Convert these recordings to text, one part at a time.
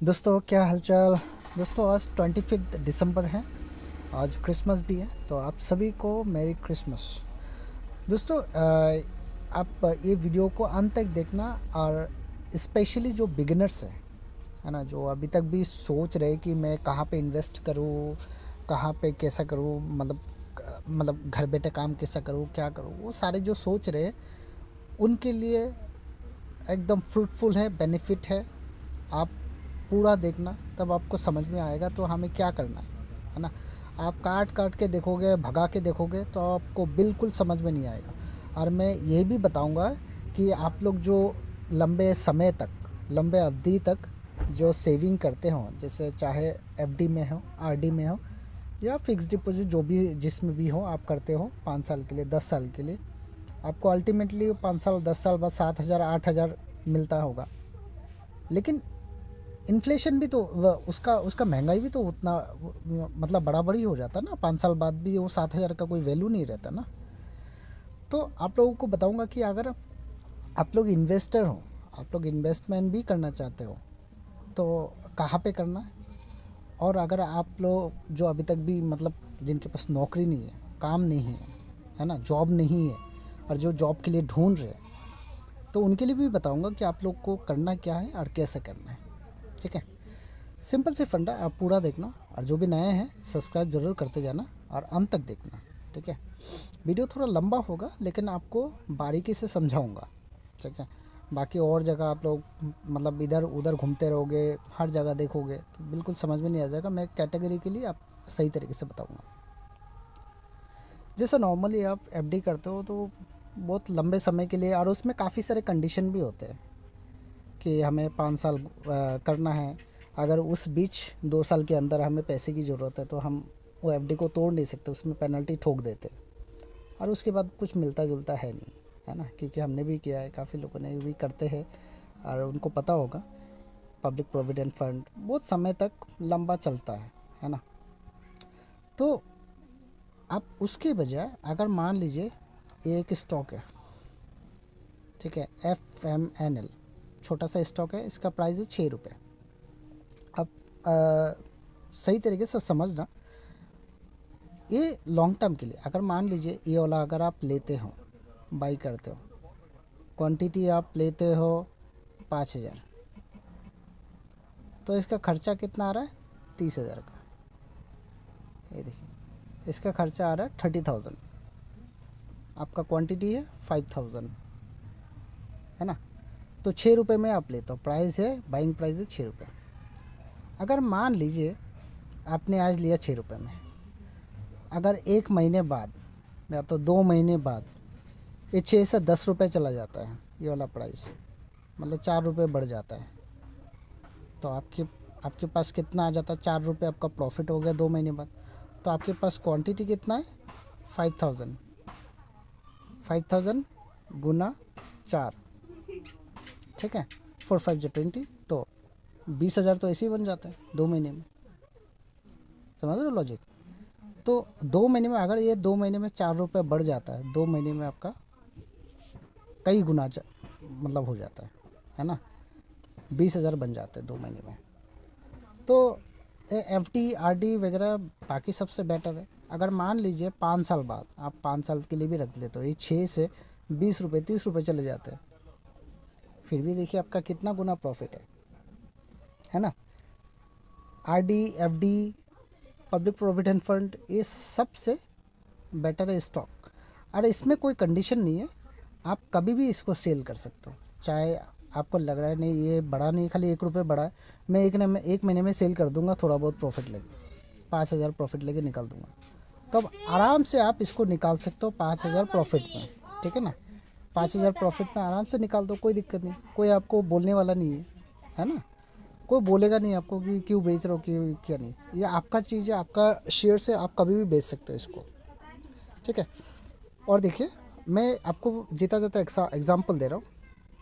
दोस्तों क्या हालचाल। दोस्तों आज 25 दिसंबर है। आज क्रिसमस भी है, तो आप सभी को मैरी क्रिसमस। दोस्तों आप ये वीडियो को अंत तक देखना, और स्पेशली जो बिगिनर्स है ना, जो अभी तक भी सोच रहे कि मैं कहाँ पे इन्वेस्ट करूँ, कहाँ पे कैसा करूँ, मतलब घर बैठे काम कैसा करूँ, क्या करूँ, वो सारे जो सोच रहे उनके लिए एकदम फ्रूटफुल है, बेनिफिट है। आप पूरा देखना, तब आपको समझ में आएगा तो हमें क्या करना है ना। आप काट काट के देखोगे, भगा के देखोगे तो आपको बिल्कुल समझ में नहीं आएगा। और मैं ये भी बताऊंगा कि आप लोग जो लंबे समय तक, लंबे अवधि तक जो सेविंग करते हो, जैसे चाहे एफडी में हो, आरडी में हो, या फिक्स डिपॉजिट जो भी जिसमें भी हो आप करते हो 5 साल के लिए, 10 साल के लिए, आपको अल्टीमेटली 5 साल 10 साल बाद 7,000 8,000 मिलता होगा। लेकिन इन्फ्लेशन भी तो उसका उसका महंगाई भी तो उतना मतलब बराबर ही हो जाता ना। 5 साल बाद भी वो 7,000 का कोई वैल्यू नहीं रहता ना। तो आप लोगों को बताऊंगा कि अगर आप लोग इन्वेस्टर हो, आप लोग इन्वेस्टमेंट भी करना चाहते हो, तो कहाँ पे करना है। और अगर आप लोग जो अभी तक भी मतलब जिनके पास नौकरी नहीं है, काम नहीं है ना, जॉब नहीं है, और जो जॉब के लिए ढूंढ रहे हैं, तो उनके लिए भी बताऊंगा कि आप लोग को करना क्या है और कैसे करना है। ठीक है, सिंपल से फंडा, आप पूरा देखना। और जो भी नए हैं सब्सक्राइब ज़रूर करते जाना और अंत तक देखना। ठीक है, वीडियो थोड़ा लंबा होगा लेकिन आपको बारीकी से समझाऊंगा। ठीक है, बाकी और जगह आप लोग मतलब इधर उधर घूमते रहोगे, हर जगह देखोगे तो बिल्कुल समझ में नहीं आ जाएगा। मैं कैटेगरी के लिए आप सही तरीके से बताऊँगा। जैसे नॉर्मली आप एफडी करते हो तो बहुत लंबे समय के लिए, और उसमें काफ़ी सारे कंडीशन भी होते हैं कि हमें 5 साल करना है। अगर उस बीच 2 साल के अंदर हमें पैसे की ज़रूरत है तो हम वो एफडी को तोड़ नहीं सकते, उसमें पेनल्टी ठोक देते हैं। और उसके बाद कुछ मिलता जुलता है नहीं, है ना, क्योंकि हमने भी किया है, काफ़ी लोगों ने भी करते हैं और उनको पता होगा। पब्लिक प्रोविडेंट फंड बहुत समय तक लंबा चलता है ना। तो आप उसके बजाय अगर मान लीजिए ये एक स्टॉक है, ठीक है, FMNL, छोटा सा स्टॉक है, इसका प्राइस है 6 रुपये। अब सही तरीके से समझना, ये लॉन्ग टर्म के लिए अगर मान लीजिए ये वाला अगर आप लेते हो, बाई करते हो, क्वांटिटी आप लेते हो 5,000, तो इसका खर्चा कितना आ रहा है 30,000 का। ये देखिए, इसका खर्चा आ रहा है 30,000, आपका क्वांटिटी है 5,000, है ना। तो 6 रुपये में आप लेते हो, प्राइस है, बाइंग प्राइस है 6 रुपये। अगर मान लीजिए आपने आज लिया 6 रुपये में, अगर 1 महीने बाद या तो 2 महीने बाद ये 6 से 10 रुपये चला जाता है, ये वाला प्राइस, मतलब 4 रुपये बढ़ जाता है, तो आपके पास कितना आ जाता है, 4 रुपये आपका प्रॉफिट हो गया 2 महीने बाद। तो आपके पास क्वांटिटी कितना है 5,000, 5,000 गुना 4, ठीक है, 4 5 20, तो 20,000 तो ऐसे ही बन जाता है 2 महीने में। समझ रहे हो लॉजिक। तो 2 महीने में अगर ये 2 महीने में 4 रुपये बढ़ जाता है, 2 महीने में आपका कई गुना मतलब हो जाता है ना, 20,000 बन जाते हैं 2 महीने में। तो FD RD वगैरह बाकी सबसे बेटर है। अगर मान लीजिए 5 साल बाद, आप 5 साल के लिए भी रख लेते हो, ये 6 से 20 रुपये 30 रुपये चले जाते हैं, फिर भी देखिए आपका कितना गुना प्रॉफिट है ना। RD FD public provident fund ये सबसे बेटर है स्टॉक। और इसमें कोई कंडीशन नहीं है, आप कभी भी इसको सेल कर सकते हो। चाहे आपको लग रहा है नहीं ये बड़ा नहीं, खाली 1 रुपये बड़ा है, मैं एक महीने में सेल कर दूंगा, थोड़ा बहुत प्रॉफिट लेके 5,000 प्रॉफिट लेके निकाल दूंगा, तो अब आराम से आप इसको निकाल सकते हो 5,000 प्रॉफिट में। ठीक है ना, 5,000 प्रॉफिट में आराम से निकाल दो, कोई दिक्कत नहीं, कोई आपको बोलने वाला नहीं है ना। कोई बोलेगा नहीं आपको कि क्यों बेच रहे हो, क्यों क्या नहीं, ये आपका चीज़ है, आपका शेयर से आप कभी भी बेच सकते हो इसको। ठीक है, और देखिए मैं आपको जीता जाता एग्जाम्पल दे रहा हूँ।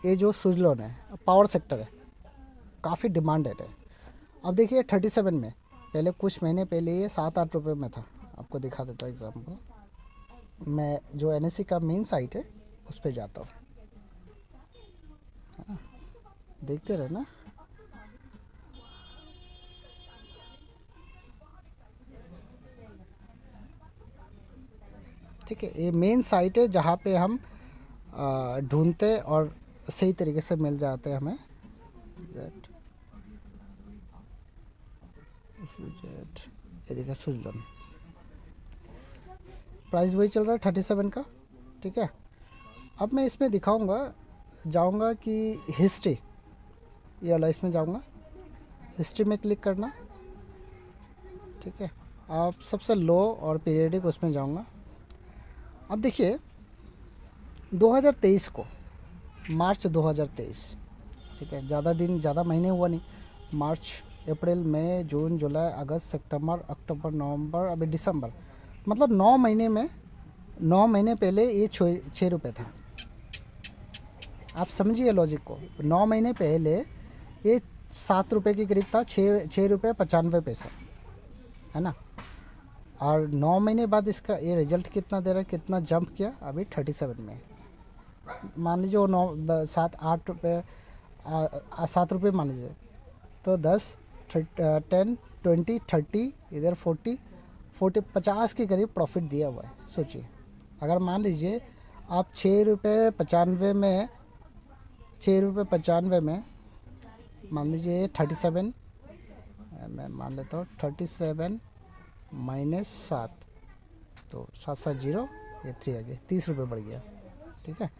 ये जो सुजलॉन है, पावर सेक्टर है, काफ़ी डिमांडेड है। अब देखिए 37 में, पहले कुछ महीने पहले ये 7 8 रुपये में था। आपको दिखा देता हूँ एग्जाम्पल, मैं जो NSE का मेन साइट है उस पर जाता हूँ, देखते रहे ना। ठीक है, ये मेन साइट है जहाँ पे हम ढूंढते और सही तरीके से मिल जाते हैं हमें। ये देखिए सुजलोन, प्राइस वही चल रहा है 37 का। ठीक है, अब मैं इसमें दिखाऊंगा, जाऊंगा कि हिस्ट्री, ये वाला इसमें जाऊंगा, हिस्ट्री में क्लिक करना। ठीक है, आप सबसे लो और पीरियडिक उसमें जाऊंगा। अब देखिए 2023 को, मार्च 2023, ठीक है, ज़्यादा दिन ज़्यादा महीने हुआ नहीं, मार्च अप्रैल मई जून जुलाई अगस्त सितंबर अक्टूबर नवंबर अभी दिसंबर, मतलब 9 महीने में, 9 महीने पहले ये 6 रुपये था। आप समझिए लॉजिक को, 9 महीने पहले ये 7 रुपये के करीब था, 6 रुपये 95 पैसा, है ना। और 9 महीने बाद इसका ये रिजल्ट कितना दे रहा है, कितना जंप किया, अभी 37 में। मान लीजिए वो 7 रुपये 7 रुपये मान लीजिए, तो 10 10 20 30 इधर 40 50 के करीब प्रॉफिट दिया हुआ है। सोचिए, अगर मान लीजिए आप 6 रुपये 95 में, 6 रुपये 95 में मान लीजिए 37, मैं मान लेता हूँ 37 माइनस 7, तो 7 7 0, ये 3 आ गया, 30 रुपये बढ़ गया। ठीक है,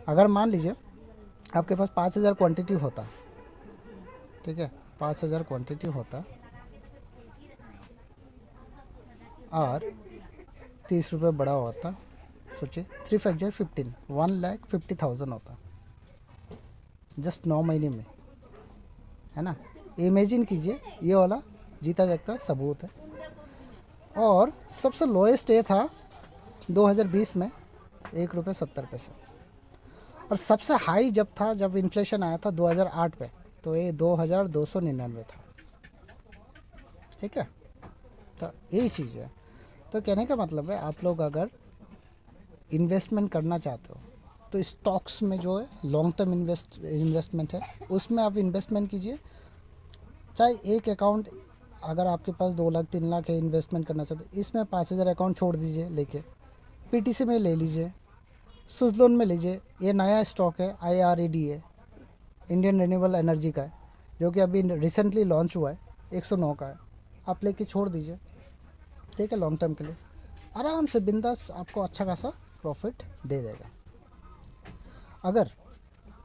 अगर मान लीजिए आपके पास 5000 क्वांटिटी होता, ठीक है, 5000 क्वांटिटी होता और 30 रुपये बड़ा होता, सोचिए 3 5 जाए 15, 1,50,000 होता जस्ट 9 महीने में, है ना। इमेजिन कीजिए, ये वाला जीता जागता सबूत है। और सबसे लोएस्ट ये था 2020 में 1 रुपये 70 पैसे, और सबसे हाई जब था, जब इन्फ्लेशन आया था 2008 पे, तो ये 2299 था। ठीक है, तो यही चीज़ है। तो कहने का मतलब है, आप लोग अगर इन्वेस्टमेंट करना चाहते हो तो स्टॉक्स में जो है लॉन्ग टर्म इन्वेस्टमेंट है, उसमें आप इन्वेस्टमेंट कीजिए। चाहे एक अकाउंट, अगर आपके पास 2 लाख 3 लाख है इन्वेस्टमेंट करना चाहते, इसमें 5000 अकाउंट छोड़ दीजिए लेके, पीटीसी में ले लीजिए, सुजलोन में लीजिए। ये नया स्टॉक है, IRED है, इंडियन रिन्यूएबल एनर्जी का है, जो कि अभी रिसेंटली लॉन्च हुआ है, 109 का है। आप लेके छोड़ दीजिए, ठीक है, लॉन्ग टर्म के लिए आराम से बिंदास आपको अच्छा खासा प्रॉफिट दे देगा। अगर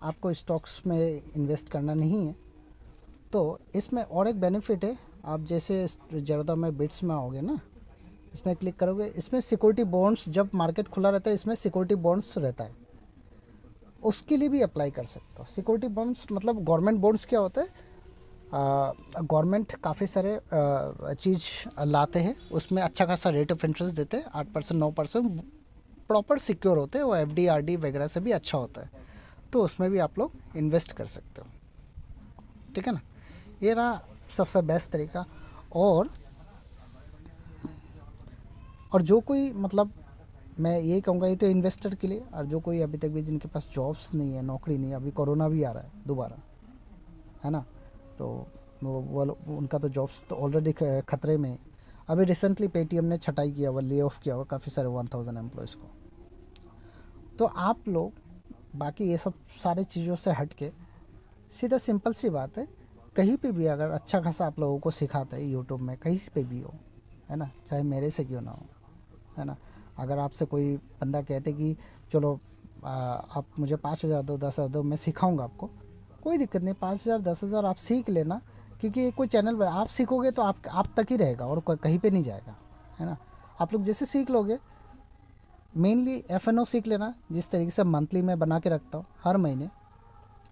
आपको स्टॉक्स में इन्वेस्ट करना नहीं है तो इसमें और एक बेनिफिट है, आप जैसे ज़्यादा में बिट्स में आओगे ना, इसमें क्लिक करोगे, इसमें सिक्योरिटी बॉन्ड्स, जब मार्केट खुला रहता है इसमें सिक्योरिटी बॉन्ड्स रहता है, उसके लिए भी अप्लाई कर सकते हो। सिक्योरिटी बॉन्ड्स मतलब गवर्नमेंट बॉन्ड्स क्या होता है, गवर्नमेंट काफ़ी सारे चीज़ लाते हैं, उसमें अच्छा खासा रेट ऑफ इंटरेस्ट देते हैं, 8% 9%, प्रॉपर सिक्योर होते हैं वो, FD RD वगैरह से भी अच्छा होता है, तो उसमें भी आप लोग इन्वेस्ट कर सकते हो। ठीक है ना, ये रहा सबसे बेस्ट तरीका। और जो कोई, मतलब मैं यही कहूँगा, ये तो इन्वेस्टर के लिए, और जो कोई अभी तक भी जिनके पास जॉब्स नहीं है, नौकरी नहीं है, अभी कोरोना भी आ रहा है दोबारा, है ना, तो वो उनका तो जॉब्स तो ऑलरेडी खतरे में है। अभी रिसेंटली पेटीएम ने छटाई किया हुआ, ले ऑफ किया हुआ काफ़ी सारे 1000 एम्प्लॉयज़ को। तो आप लोग बाकी ये सब सारी चीज़ों से हट के सीधा सिंपल सी बात है, कहीं पे भी अगर अच्छा खासा आप लोगों को सिखाते हैं यूट्यूब में, कहीं पे भी हो, है ना, चाहे मेरे से क्यों ना हो, है ना। अगर आपसे कोई बंदा कहते कि चलो आप मुझे 5000 दो, 10,000 दो, मैं सिखाऊंगा आपको, कोई दिक्कत नहीं, 5000 10,000 आप सीख लेना, क्योंकि कोई चैनल पर आप सीखोगे तो आप तक ही रहेगा और कहीं पे नहीं जाएगा, है ना। आप लोग जैसे सीख लोगे, मेनली FNO सीख लेना, जिस तरीके से मंथली मैं बना के रखता हूँ, हर महीने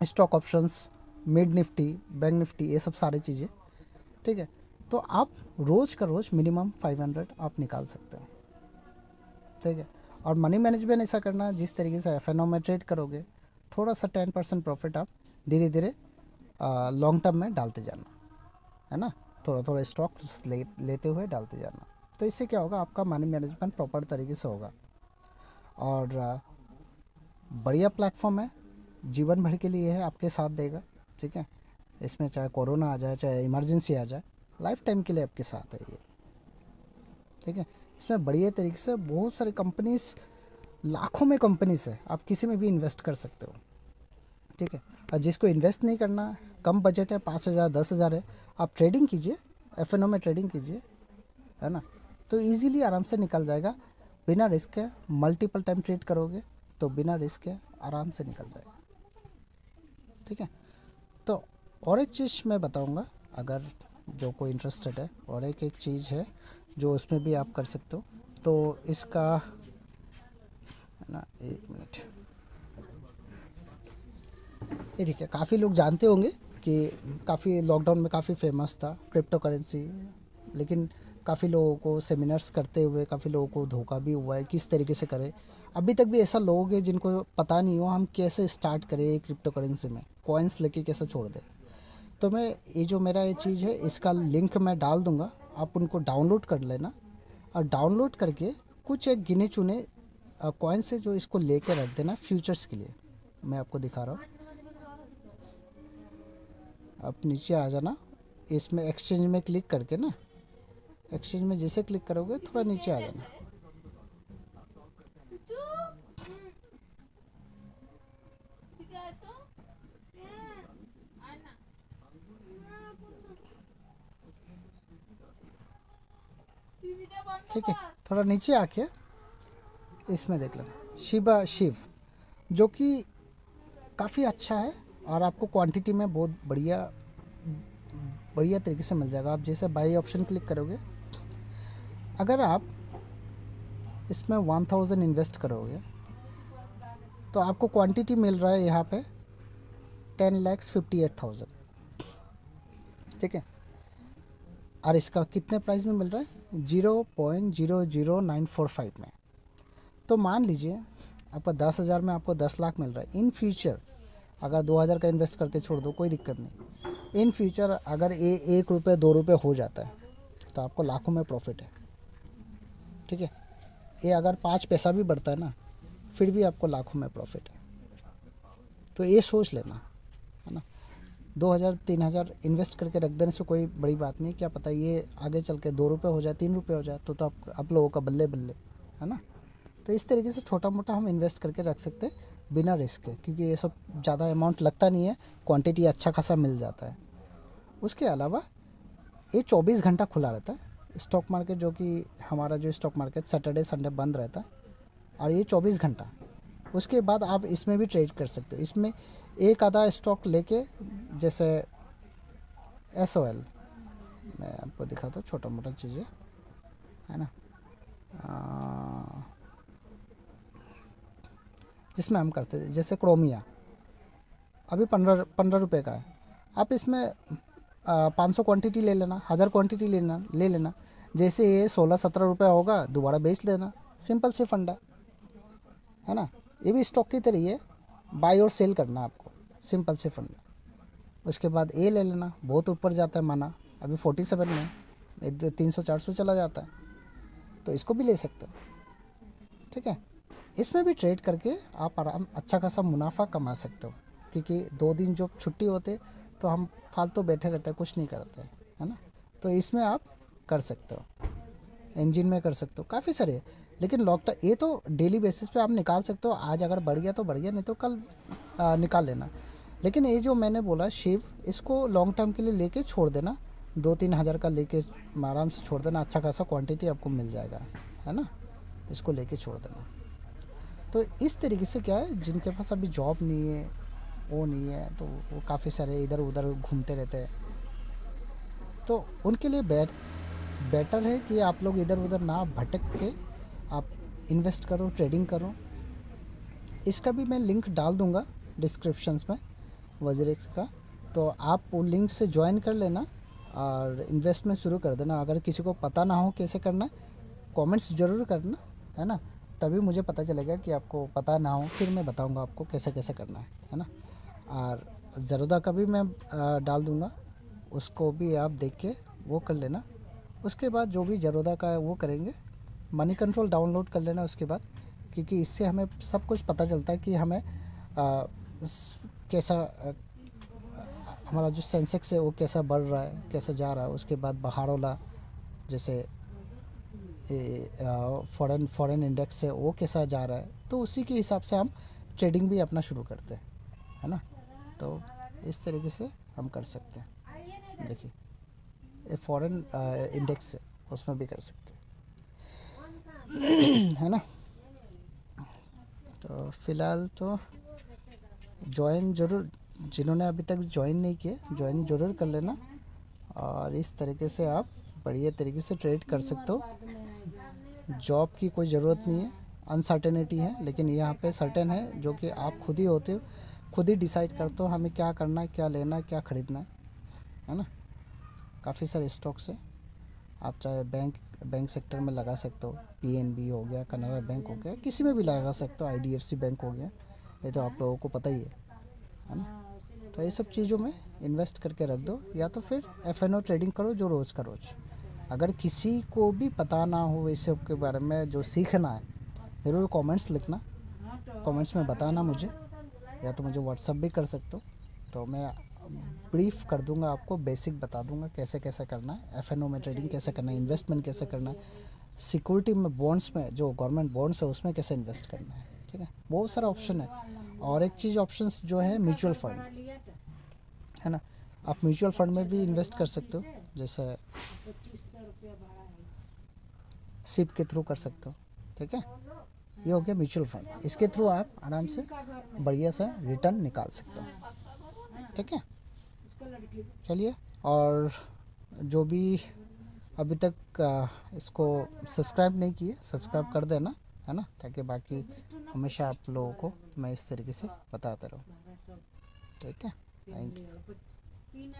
stock options, mid Nifty, bank Nifty, ये सब सारी चीज़ें, ठीक है। तो आप रोज़ का रोज़ मिनिमम 500 आप निकाल सकते हो, ठीक है। और मनी मैनेजमेंट ऐसा करना, जिस तरीके से FNO में ट्रेड करोगे, थोड़ा सा 10% प्रॉफिट आप धीरे धीरे लॉन्ग टर्म में डालते जाना, है ना, थोड़ा थोड़ा स्टॉक लेते हुए डालते जाना। तो इससे क्या होगा, आपका मनी मैनेजमेंट प्रॉपर तरीके से होगा। और बढ़िया प्लेटफॉर्म है, जीवन भर के लिए है, आपके साथ देगा, ठीक है। इसमें चाहे कोरोना आ जाए, चाहे इमरजेंसी आ जाए, लाइफ टाइम के लिए आपके साथ है ये, ठीक है। इसमें बढ़िया तरीके से बहुत सारी कंपनीज, लाखों में कंपनीज है, आप किसी में भी इन्वेस्ट कर सकते हो। ठीक है। और जिसको इन्वेस्ट नहीं करना, कम बजट है, 5,000 10,000 है, आप ट्रेडिंग कीजिए, एफ में ट्रेडिंग कीजिए, है ना। तो इजीली आराम से निकल जाएगा, बिना रिस्क के। मल्टीपल टाइम ट्रेड करोगे तो बिना रिस्क के आराम से निकल जाएगा। ठीक है। तो और एक चीज़ मैं बताऊंगा, अगर जो कोई इंटरेस्टेड है, और एक चीज़ है जो उसमें भी आप कर सकते हो। तो इसका, है ना, एक मिनट, ये देखिए, काफ़ी लोग जानते होंगे कि काफ़ी लॉकडाउन में काफ़ी फेमस था क्रिप्टो करेंसी, लेकिन काफ़ी लोगों को सेमिनार्स करते हुए काफ़ी लोगों को धोखा भी हुआ है, किस तरीके से करें। अभी तक भी ऐसा लोग हैं जिनको पता नहीं हो हम कैसे स्टार्ट करें क्रिप्टो करेंसी में, कॉइन्स लेके कैसे छोड़ दें। तो मैं, ये जो मेरा ये चीज़ है, इसका लिंक मैं डाल दूँगा, आप उनको डाउनलोड कर लेना, और डाउनलोड करके कुछ एक गिने चुने कॉइन्स है जो इसको लेके रख देना फ्यूचर्स के लिए। मैं आपको दिखा रहा हूँ, आप नीचे आ जाना, इसमें एक्सचेंज में क्लिक करके ना, एक्सचेंज में जैसे क्लिक करोगे थोड़ा नीचे आ जाना। ठीक है, थोड़ा नीचे आके इसमें देख लेना शिबा शिव, जो कि काफ़ी अच्छा है, और आपको क्वांटिटी में बहुत बढ़िया बढ़िया तरीके से मिल जाएगा। आप जैसे बाई ऑप्शन क्लिक करोगे, अगर आप इसमें 1000 इन्वेस्ट करोगे तो आपको क्वांटिटी मिल रहा है यहाँ पे 10,58,000। ठीक है। और इसका कितने प्राइस में मिल रहा है, 0.00945 में। तो मान लीजिए आपका 10,000 में आपको 10 लाख मिल रहा है। इन फ्यूचर अगर 2,000 का इन्वेस्ट करके छोड़ दो, कोई दिक्कत नहीं। इन फ्यूचर अगर ये 1 रुपये 2 रुपये हो जाता है तो आपको लाखों में प्रॉफिट है। ठीक है। ये अगर 5 पैसा भी बढ़ता है ना, फिर भी आपको लाखों में प्रॉफिट है। तो ये सोच लेना, है ना। 2,000 3,000 इन्वेस्ट करके रख देने से कोई बड़ी बात नहीं, क्या पता ये आगे चल के 2 रुपये हो जाए, 3 रुपये हो जाए, तो आप लोगों का बल्ले बल्ले, है ना। तो इस तरीके से छोटा मोटा हम इन्वेस्ट करके रख सकते हैं बिना रिस्क के, क्योंकि ये सब ज़्यादा अमाउंट लगता नहीं है, क्वांटिटी अच्छा खासा मिल जाता है। उसके अलावा ये 24 घंटा खुला रहता है स्टॉक मार्केट, जो कि हमारा जो स्टॉक मार्केट सैटरडे संडे बंद रहता है, और ये 24 घंटा। उसके बाद आप इसमें भी ट्रेड कर सकते हो। इसमें एक आधा स्टॉक लेके, जैसे SOL, मैं आपको दिखाता हूँ, छोटा मोटा चीज़ें, है ना, जिसमें हम करते हैं, जैसे क्रोमिया अभी 15 रुपये का है। आप इसमें 500 क्वांटिटी ले लेना, 1000 क्वांटिटी ले लेना। जैसे ये 16-17 रुपये होगा, दोबारा बेच लेना। सिंपल सी फंडा, है ना। ये भी स्टॉक की तरह है, बाई और सेल करना आपको, सिंपल सी फंडा। उसके बाद ये ले लेना, बहुत ऊपर जाता है माना, अभी 47 में 300-400 चला जाता है, तो इसको भी ले सकते हो। ठीक है। इसमें भी ट्रेड करके आप आराम अच्छा खासा मुनाफा कमा सकते हो, क्योंकि 2 दिन जो छुट्टी होते तो हम फालतू बैठे रहते हैं, कुछ नहीं करते, है ना। तो इसमें आप कर सकते हो, इंजन में कर सकते हो, काफ़ी सारे। लेकिन लॉकडाउन ये तो डेली बेसिस पे आप निकाल सकते हो, आज अगर बढ़ गया तो बढ़ गया, नहीं तो कल निकाल लेना। लेकिन ये जो मैंने बोला शिव, इसको लॉन्ग टर्म के लिए लेके छोड़ देना, 2-3 हज़ार का लेके आराम से छोड़ देना, अच्छा खासा क्वांटिटी आपको मिल जाएगा, है ना। इसको लेके छोड़ देना। तो इस तरीके से क्या है, जिनके पास अभी जॉब नहीं है, वो नहीं है, तो वो काफ़ी सारे इधर उधर घूमते रहते हैं, तो उनके लिए बेटर है कि आप लोग इधर उधर ना भटक के आप इन्वेस्ट करो, ट्रेडिंग करो। इसका भी मैं लिंक डाल दूंगा डिस्क्रिप्शंस में, वज़रेक्स का, तो आप वो लिंक से ज्वाइन कर लेना और इन्वेस्टमेंट शुरू कर देना। अगर किसी को पता ना हो कैसे करना, कमेंट्स ज़रूर करना, है ना, तभी मुझे पता चलेगा कि आपको पता ना हो, फिर मैं बताऊंगा आपको कैसे कैसे करना है ना। और ज़रूदा का भी मैं डाल दूंगा, उसको भी आप देख के वो कर लेना। उसके बाद जो भी ज़रूदा का है वो करेंगे, मनी कंट्रोल डाउनलोड कर लेना उसके बाद, क्योंकि इससे हमें सब कुछ पता चलता है कि हमें कैसा हमारा जो सेंसेक्स है वो कैसा बढ़ रहा है, कैसा जा रहा है। उसके बाद बाहर वाला, जैसे फॉरेन इंडेक्स है वो कैसा जा रहा है, तो उसी के हिसाब से हम ट्रेडिंग भी अपना शुरू करते हैं, है ना। तो इस तरीके से हम कर सकते हैं। देखिए ये फॉरेन इंडेक्स है, उसमें भी कर सकते हैं है ना। तो फिलहाल तो ज्वाइन ज़रूर, जिन्होंने अभी तक ज्वाइन नहीं किया ज्वाइन ज़रूर कर लेना, और इस तरीके से आप बढ़िया तरीके से ट्रेड कर सकते हो। जॉब की कोई ज़रूरत नहीं है, अनसर्टेनिटी है, लेकिन यहाँ पे सर्टेन है जो कि आप खुद ही होते हो, खुद ही डिसाइड करते हो हमें क्या करना है, क्या लेना है, क्या ख़रीदना है ना। काफ़ी सारे स्टॉक्स हैं, आप चाहे बैंक सेक्टर में लगा सकते हो, पीएनबी हो गया, कनाडा बैंक हो गया, किसी में भी लगा सकते हो, आईडीएफसी बैंक हो गया, ये तो आप लोगों को पता ही है ना। तो ये सब चीज़ों में इन्वेस्ट करके रख दो, या तो फिर एफएनओ ट्रेडिंग करो जो रोज़ का रोज़। अगर किसी को भी पता ना हो इस सब के बारे में, जो सीखना है, ज़रूर कमेंट्स लिखना, कमेंट्स में बताना मुझे, या तो मुझे व्हाट्सअप भी कर सकते हो, तो मैं ब्रीफ कर दूंगा आपको, बेसिक बता दूंगा कैसे कैसे करना है, एफएनओ में ट्रेडिंग कैसे करना है, इन्वेस्टमेंट कैसे करना है, सिक्योरिटी में बॉन्ड्स में जो गवर्नमेंट बॉन्ड्स है उसमें कैसे इन्वेस्ट करना है, ठीक है। बहुत सारा ऑप्शन है। और एक चीज़ ऑप्शंस जो है म्यूचुअल फंड, है ना। आप म्यूचुअल फंड में भी इन्वेस्ट कर सकते हो, जैसे सिप के थ्रू कर सकते हो, ठीक है। ये हो गया म्यूचुअल फंड, इसके थ्रू आप आराम से बढ़िया सा रिटर्न निकाल सकते हो, ठीक है। चलिए, और जो भी अभी तक इसको सब्सक्राइब नहीं किए सब्सक्राइब कर देना, है ना, ताकि बाकी हमेशा आप लोगों को मैं इस तरीके से बताता रहूँ, ठीक है। Thank you.